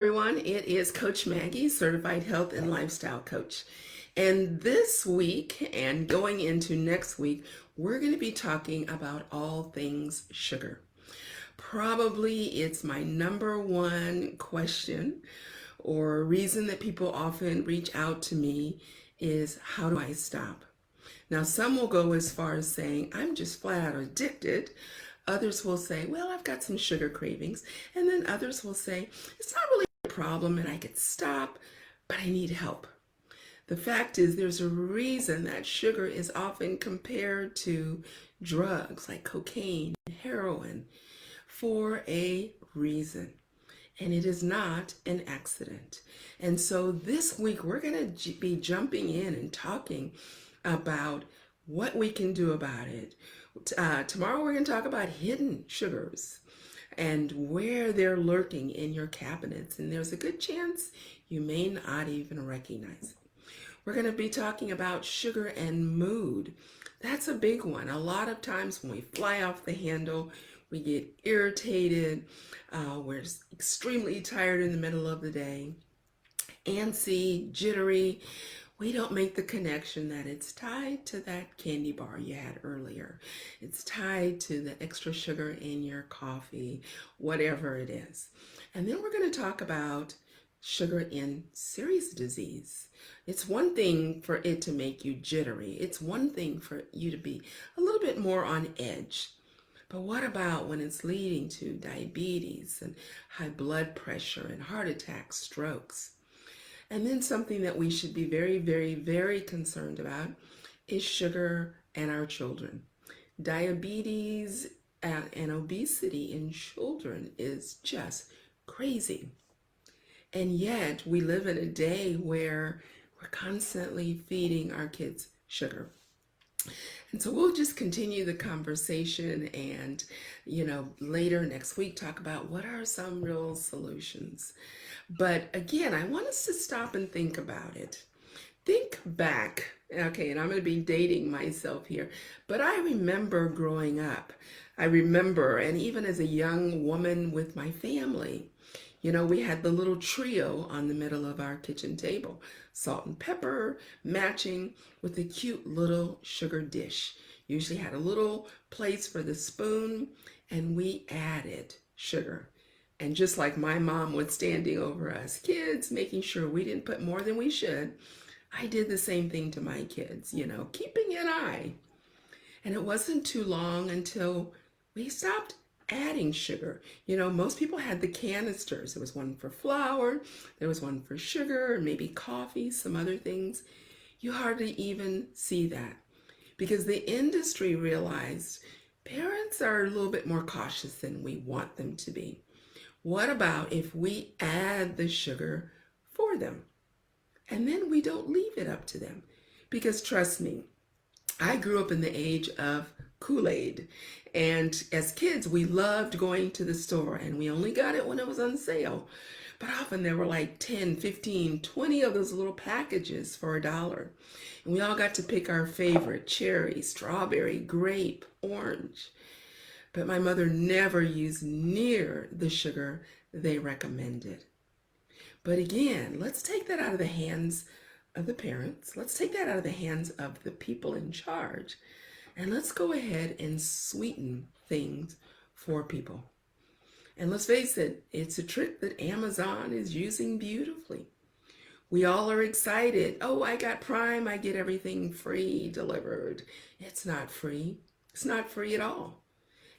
Everyone, it is Coach Maggie, Certified Health and Lifestyle Coach. And this week and going into next week, we're going to be talking about all things sugar. Probably it's my number one question or reason that people often reach out to me is how do I stop? Now, some will go as far as saying, I'm just flat out addicted. Others will say, well, I've got some sugar cravings. And then others will say, it's not really a problem and I could stop, but I need help. The fact is, there's a reason that sugar is often compared to drugs like cocaine, heroin, for a reason. And it is not an accident. And so this week, we're going to be jumping in and talking about what we can do about it. Tomorrow, we're going to talk about hidden sugars and where they're lurking in your cabinets. And there's a good chance you may not even recognize it. We're going to be talking about sugar and mood. That's a big one. A lot of times when we fly off the handle, we get irritated, we're extremely tired in the middle of the day, antsy, jittery. We don't make the connection that it's tied to that candy bar you had earlier. It's tied to the extra sugar in your coffee, whatever it is. And then we're going to talk about sugar in serious disease. It's one thing for it to make you jittery. It's one thing for you to be a little bit more on edge. But what about when it's leading to diabetes and high blood pressure and heart attacks, strokes? And then something that we should be very, very, very concerned about is sugar and our children. Diabetes and obesity in children is just crazy. And yet we live in a day where we're constantly feeding our kids sugar. And so we'll just continue the conversation and, later next week talk about what are some real solutions. But again, I want us to stop and think about it. Think back, okay, and I'm going to be dating myself here, but I remember growing up. I remember, and even as a young woman with my family, we had the little trio on the middle of our kitchen table, salt and pepper matching with a cute little sugar dish. Usually had a little place for the spoon, and we added sugar. And just like my mom was standing over us kids, making sure we didn't put more than we should, I did the same thing to my kids, keeping an eye. And it wasn't too long until we stopped adding sugar. Most people had the canisters. There was one for flour, there was one for sugar, maybe coffee, some other things. You hardly even see that because the industry realized parents are a little bit more cautious than we want them to be. What about if we add the sugar for them and then we don't leave it up to them? Because trust me, I grew up in the age of Kool-Aid. And as kids, we loved going to the store and we only got it when it was on sale. But often there were like 10, 15, 20 of those little packages for $1. And we all got to pick our favorite: cherry, strawberry, grape, orange. But my mother never used near the sugar they recommended. But again, let's take that out of the hands of the parents. Let's take that out of the hands of the people in charge. And let's go ahead and sweeten things for people. And let's face it, it's a trick that Amazon is using beautifully. We all are excited. Oh, I got Prime, I get everything free delivered. It's not free. It's not free at all.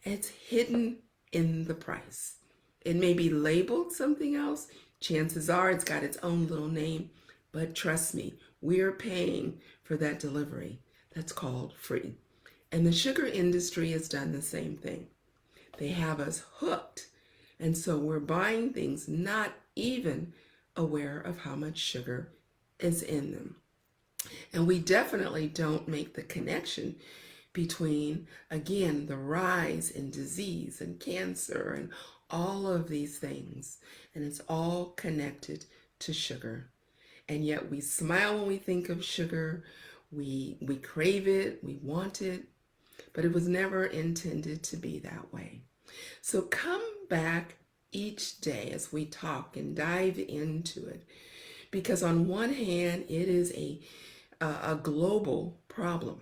It's hidden in the price. It may be labeled something else. Chances are it's got its own little name. But trust me, we are paying for that delivery. That's called free. And the sugar industry has done the same thing. They have us hooked. And so we're buying things not even aware of how much sugar is in them. And we definitely don't make the connection between, again, the rise in disease and cancer and all of these things. And it's all connected to sugar. And yet we smile when we think of sugar. We crave it, we want it, but it was never intended to be that way. So come back each day as we talk and dive into it. Because on one hand, it is a global problem,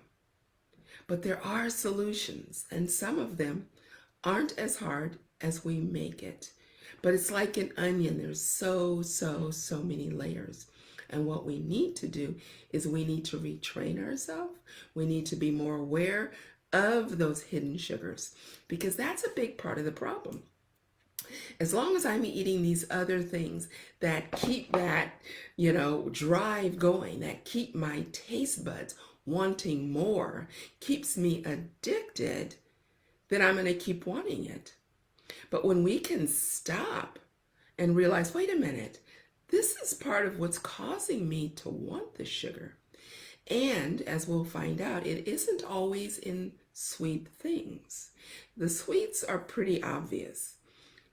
but there are solutions, and some of them aren't as hard as we make it. But it's like an onion. There's so many layers. And what we need to do is we need to retrain ourselves. We need to be more aware of those hidden sugars because that's a big part of the problem. As long as I'm eating these other things that keep that, drive going, that keep my taste buds wanting more, keeps me addicted, then I'm going to keep wanting it. But when we can stop and realize, wait a minute, this is part of what's causing me to want the sugar. And as we'll find out, it isn't always in sweet things. The sweets are pretty obvious,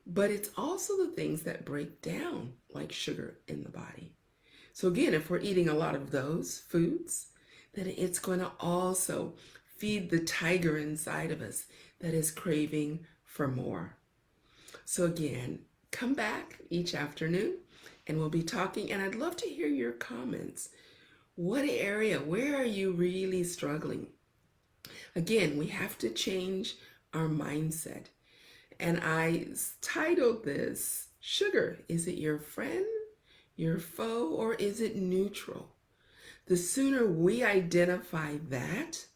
but it's also the things that break down like sugar in the body. So again, if we're eating a lot of those foods, then it's going to also feed the tiger inside of us that is craving for more. So again, come back each afternoon and we'll be talking, and I'd love to hear your comments. What area, where are you really struggling? Again, we have to change our mindset. And I titled this, Sugar, is it your friend, your foe, or is it neutral? The sooner we identify that,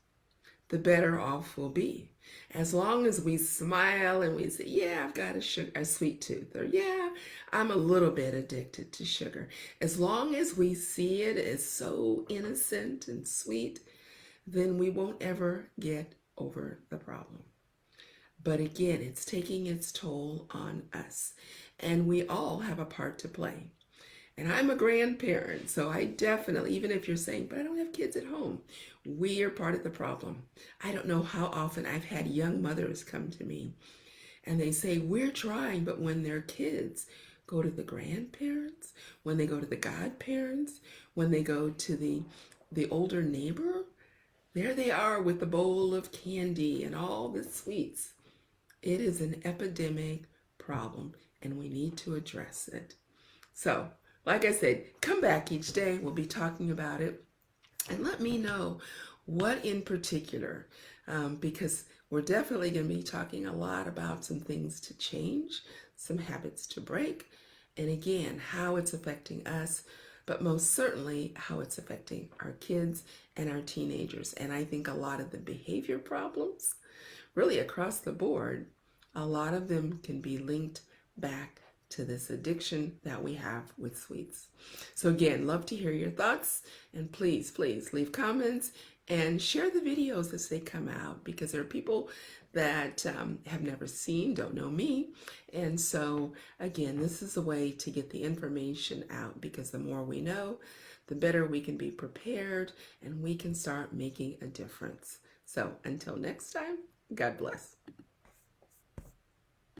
the better off we'll be. As long as we smile and we say, yeah, I've got a sweet tooth, or yeah, I'm a little bit addicted to sugar. As long as we see it as so innocent and sweet, then we won't ever get over the problem. But again, it's taking its toll on us, and we all have a part to play. And I'm a grandparent, so I definitely, even if you're saying, but I don't have kids at home, we are part of the problem. I don't know how often I've had young mothers come to me and they say, we're trying, but when their kids go to the grandparents, when they go to the godparents, when they go to the older neighbor, there they are with the bowl of candy and all the sweets. It is an epidemic problem, and we need to address it. So, like I said, come back each day. We'll be talking about it. And let me know what in particular, because we're definitely going to be talking a lot about some things to change, some habits to break, and again, how it's affecting us, but most certainly how it's affecting our kids and our teenagers. And I think a lot of the behavior problems, really across the board, a lot of them can be linked back to this addiction that we have with sweets. So again, love to hear your thoughts, and please leave comments and share the videos as they come out, because there are people that have never seen, don't know me. And so again, this is a way to get the information out, because the more we know, the better we can be prepared and we can start making a difference. So until next time, God bless.